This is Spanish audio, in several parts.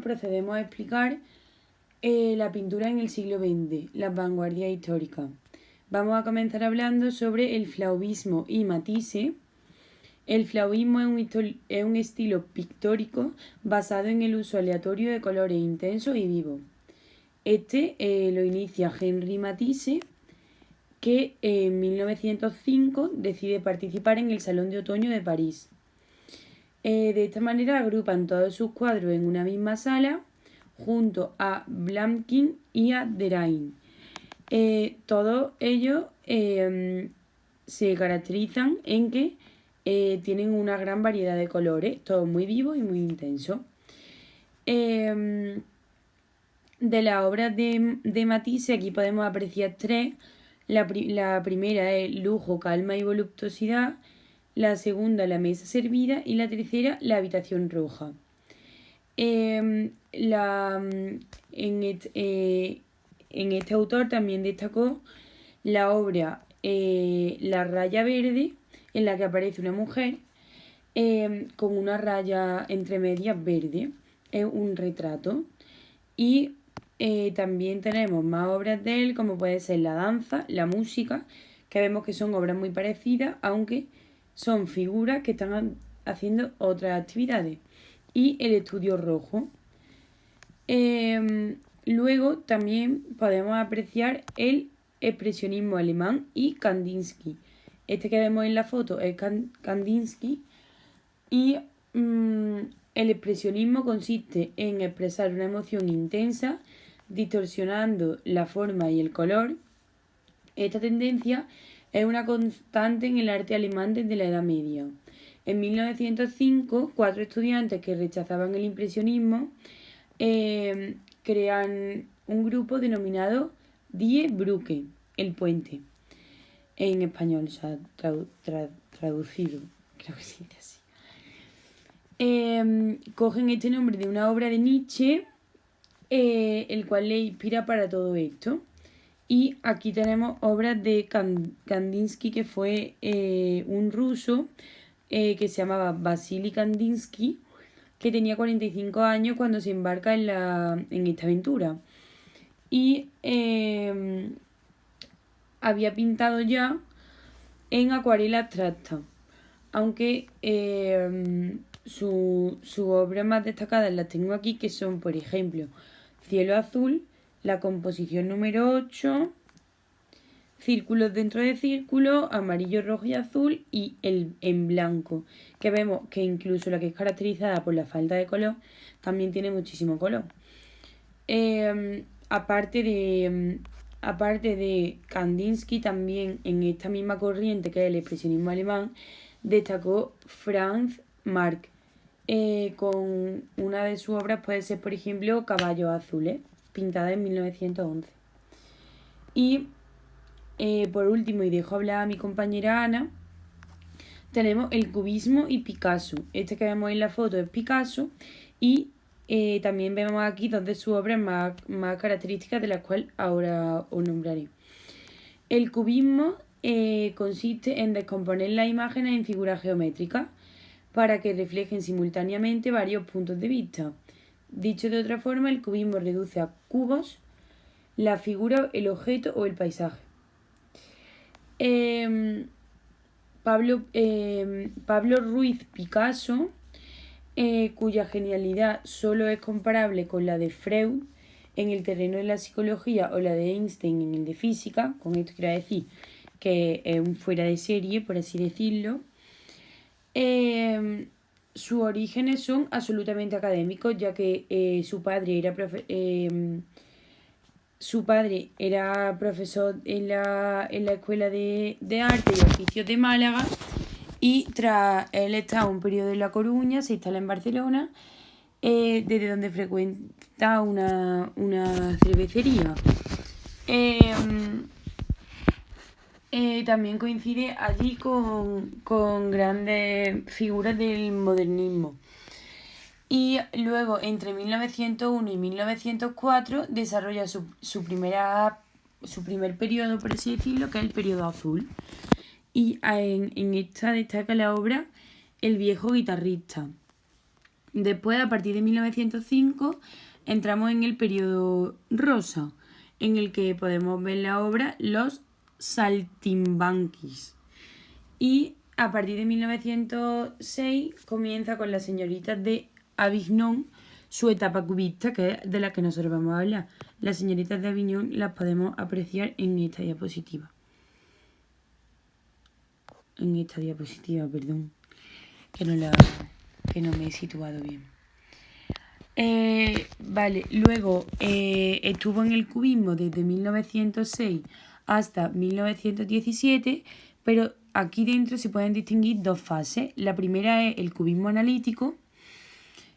Procedemos a explicar la pintura en el siglo XX, las vanguardias históricas. Vamos a comenzar hablando sobre el fauvismo y Matisse. El fauvismo es un estilo pictórico basado en el uso aleatorio de colores intensos y vivos. Lo inicia Henri Matisse, que en 1905 decide participar en el Salón de Otoño de París. De esta manera agrupan todos sus cuadros en una misma sala junto a Blanquin y a Derain. Todos ellos se caracterizan en que tienen una gran variedad de colores, todos muy vivos y muy intensos. De las obras de Matisse aquí podemos apreciar tres. La primera es Lujo, Calma y Voluptuosidad. La segunda, La mesa servida. Y la tercera, La habitación roja. En este autor también destacó la obra La raya verde, en la que aparece una mujer con una raya entre medias verde. Es un retrato. Y también tenemos más obras de él, como puede ser La danza, La música, que vemos que son obras muy parecidas, aunque son figuras que están haciendo otras actividades. Y El estudio rojo. Luego también podemos apreciar el expresionismo alemán y Kandinsky. Este que vemos en la foto es Kandinsky. Y el expresionismo consiste en expresar una emoción intensa, distorsionando la forma y el color. Esta tendencia es una constante en el arte alemán desde la Edad Media. En 1905, 4 estudiantes que rechazaban el impresionismo crean un grupo denominado Die Brücke, el puente, en español, o sea, traducido, creo que se dice así. Cogen este nombre de una obra de Nietzsche, el cual le inspira para todo esto. Y aquí tenemos obras de Kandinsky, que fue un ruso que se llamaba Vasily Kandinsky, que tenía 45 años cuando se embarca en esta aventura. Y había pintado ya en acuarela abstracta, aunque sus obras más destacadas las tengo aquí, que son, por ejemplo, Cielo azul, la composición número 8, Círculos dentro de círculos, amarillo, rojo y azul, y el en blanco, que vemos que incluso la que es caracterizada por la falta de color también tiene muchísimo color. Aparte de Kandinsky, también en esta misma corriente que es el expresionismo alemán, destacó Franz Marc, con una de sus obras puede ser, por ejemplo, Caballos azules, pintada en 1911. Y por último, y dejo hablar a mi compañera Ana, tenemos el cubismo y Picasso. Este que vemos en la foto es Picasso, y también vemos aquí dos de sus obras más características, de las cuales ahora os nombraré. El cubismo consiste en descomponer las imágenes en figuras geométricas para que reflejen simultáneamente varios puntos de vista. Dicho de otra forma, el cubismo reduce a cubos la figura, el objeto o el paisaje. Pablo Ruiz Picasso, cuya genialidad solo es comparable con la de Freud en el terreno de la psicología o la de Einstein en el de física. Con esto quiero decir que es un fuera de serie, por así decirlo. Sus orígenes son absolutamente académicos, ya que su padre era profesor en la Escuela de Arte y Oficios de Málaga, y tras él estar un periodo en La Coruña, se instala en Barcelona, desde donde frecuenta una cervecería. También coincide allí con grandes figuras del modernismo. Y luego, entre 1901 y 1904, desarrolla su primer periodo, por así decirlo, que es el periodo azul. Y en esta destaca la obra El viejo guitarrista. Después, a partir de 1905, entramos en el periodo rosa, en el que podemos ver la obra Los Saltimbanquis. Y a partir de 1906 comienza con las señoritas de Avignon su etapa cubista, que es de la que nosotros vamos a hablar. Las señoritas de Avignon las podemos apreciar en esta diapositiva. Perdón, que no me he situado bien. Vale, luego estuvo en el cubismo desde 1906 hasta 1917, pero aquí dentro se pueden distinguir dos fases. La primera es el cubismo analítico,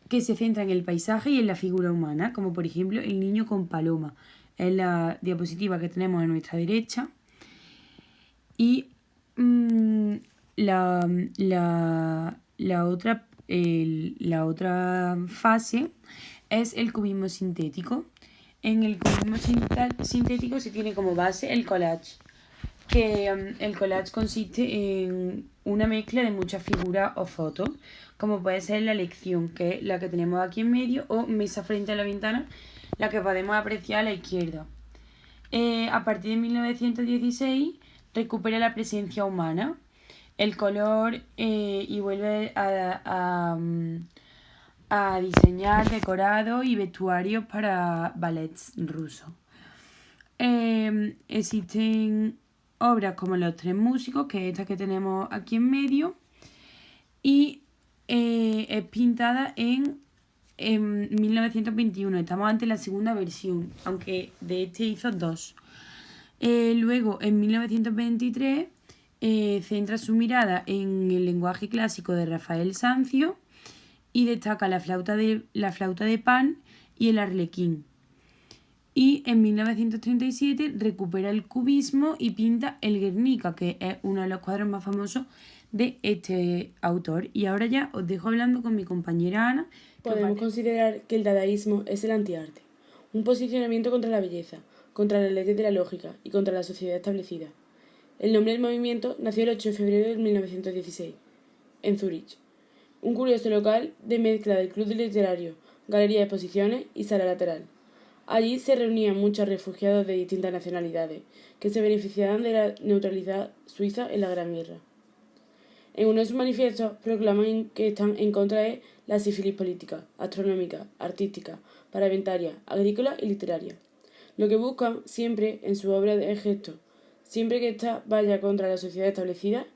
que se centra en el paisaje y en la figura humana, como por ejemplo el niño con paloma. Es la diapositiva que tenemos a nuestra derecha. Y la otra fase es el cubismo sintético. En el cubismo sintético se tiene como base el collage, que el collage consiste en una mezcla de muchas figuras o fotos, como puede ser la lección, que es la que tenemos aquí en medio, o mesa frente a la ventana, la que podemos apreciar a la izquierda. A partir de 1916 recupera la presencia humana, el color y vuelve a diseñar decorados y vestuarios para ballets rusos. Existen obras como Los Tres Músicos, que es esta que tenemos aquí en medio, y es pintada en 1921. Estamos ante la segunda versión, aunque de este hizo dos. Luego, en 1923, centra su mirada en el lenguaje clásico de Rafael Sanzio y destaca la flauta de Pan y el arlequín. Y en 1937 recupera el cubismo y pinta el Guernica, que es uno de los cuadros más famosos de este autor. Y ahora ya os dejo hablando con mi compañera Ana. Podemos considerar que el dadaísmo es el antiarte, un posicionamiento contra la belleza, contra las leyes de la lógica y contra la sociedad establecida. El nombre del movimiento nació el 8 de febrero de 1916, en Zúrich, un curioso local de mezcla del club literario, galería de exposiciones y sala lateral. Allí se reunían muchos refugiados de distintas nacionalidades, que se beneficiaban de la neutralidad suiza en la Gran Guerra. En uno de sus manifiestos proclaman que están en contra de la sífilis política, astronómica, artística, parlamentaria, agrícola y literaria. Lo que buscan siempre en su obra es gesto, siempre que ésta vaya contra la sociedad establecida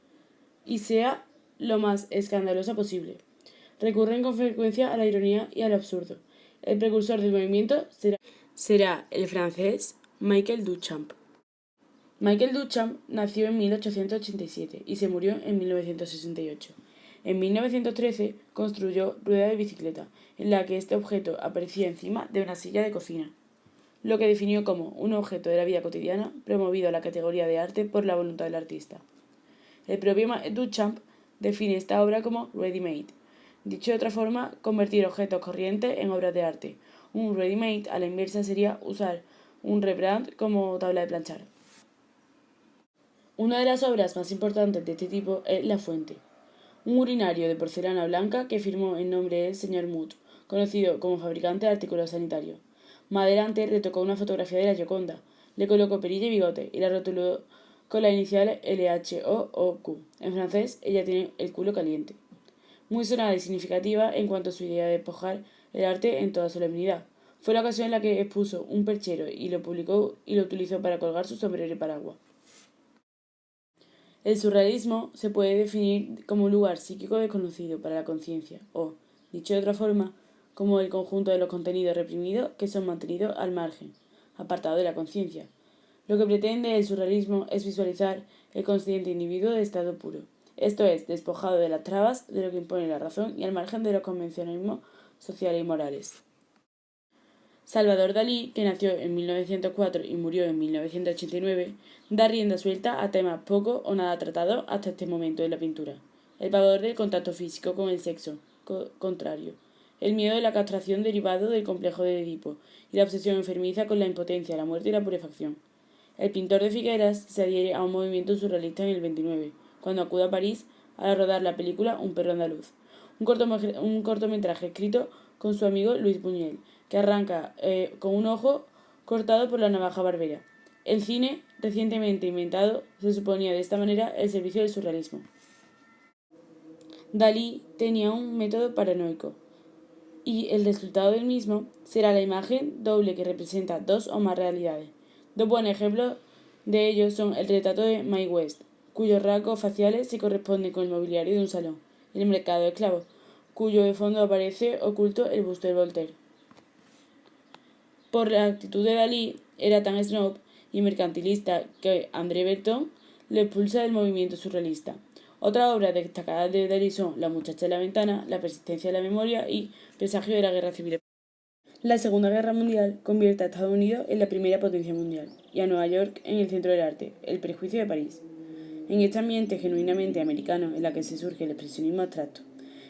y sea lo más escandalosa posible. Recurren con frecuencia a la ironía y al absurdo. El precursor del movimiento será el francés Michel Duchamp. Michel Duchamp nació en 1887 y se murió en 1968. En 1913 construyó Rueda de bicicleta, en la que este objeto aparecía encima de una silla de cocina, lo que definió como un objeto de la vida cotidiana promovido a la categoría de arte por la voluntad del artista. El propio Duchamp define esta obra como ready-made. Dicho de otra forma, convertir objetos corrientes en obras de arte. Un ready-made a la inversa sería usar un Rembrandt como tabla de planchar. Una de las obras más importantes de este tipo es La Fuente, un urinario de porcelana blanca que firmó en nombre del señor Muth, conocido como fabricante de artículos sanitarios. Más adelante retocó una fotografía de la Gioconda, le colocó perilla y bigote y la rotuló con las iniciales LHO-Q. En francés, ella tiene el culo caliente. Muy sonada y significativa en cuanto a su idea de despojar el arte en toda solemnidad. Fue la ocasión en la que expuso un perchero y lo publicó y lo utilizó para colgar su sombrero y paraguas. El surrealismo se puede definir como un lugar psíquico desconocido para la conciencia, o, dicho de otra forma, como el conjunto de los contenidos reprimidos que son mantenidos al margen, apartado de la conciencia. Lo que pretende el surrealismo es visualizar el consciente individuo de estado puro, esto es, despojado de las trabas de lo que impone la razón y al margen de los convencionalismos sociales y morales. Salvador Dalí, que nació en 1904 y murió en 1989, da rienda suelta a temas poco o nada tratados hasta este momento en la pintura. El pavor del contacto físico con el sexo contrario, el miedo de la castración derivado del complejo de Edipo y la obsesión enfermiza con la impotencia, la muerte y la purefacción. El pintor de Figueras se adhiere a un movimiento surrealista en el 29, cuando acude a París a rodar la película Un perro andaluz, un cortometraje escrito con su amigo Luis Buñuel, que arranca con un ojo cortado por la navaja barbera. El cine, recientemente inventado, se suponía de esta manera el servicio del surrealismo. Dalí tenía un método paranoico, y el resultado del mismo será la imagen doble que representa dos o más realidades. Dos buenos ejemplos de ello son el retrato de Mae West, cuyos rasgos faciales se corresponden con el mobiliario de un salón, y el mercado de esclavos, cuyo de fondo aparece oculto el busto de Voltaire. Por la actitud de Dalí, era tan snob y mercantilista que André Breton le expulsa del movimiento surrealista. Otras obras destacadas de Dalí son La muchacha en la ventana, La persistencia de la memoria y Presagio de la guerra civil. La Segunda Guerra Mundial convierte a Estados Unidos en la primera potencia mundial y a Nueva York en el centro del arte, el prejuicio de París. En este ambiente genuinamente americano en la que se surge el expresionismo abstracto,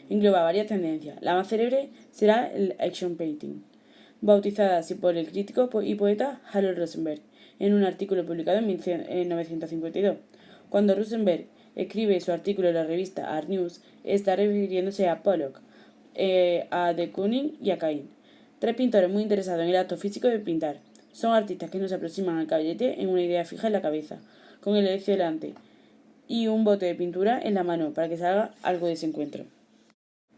engloba varias tendencias. La más célebre será el action painting, bautizada así por el crítico y poeta Harold Rosenberg, en un artículo publicado en 1952. Cuando Rosenberg escribe su artículo en la revista Art News, está refiriéndose a Pollock, a de Kooning y a Cain, tres pintores muy interesados en el acto físico de pintar. Son artistas que no se aproximan al caballete en una idea fija en la cabeza, con el elixir delante y un bote de pintura en la mano para que salga algo de ese encuentro.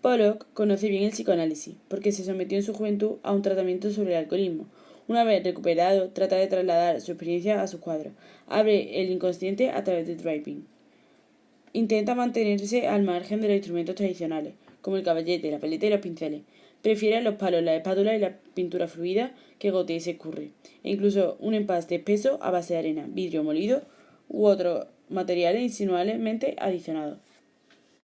Pollock conoce bien el psicoanálisis, porque se sometió en su juventud a un tratamiento sobre el alcoholismo. Una vez recuperado, trata de trasladar su experiencia a sus cuadros. Abre el inconsciente a través del draping. Intenta mantenerse al margen de los instrumentos tradicionales, como el caballete, la paleta y los pinceles. Prefiere los palos, las espátulas y la pintura fluida que gotea y se escurre, e incluso un empaste espeso a base de arena, vidrio molido u otros materiales insinuablemente adicionados.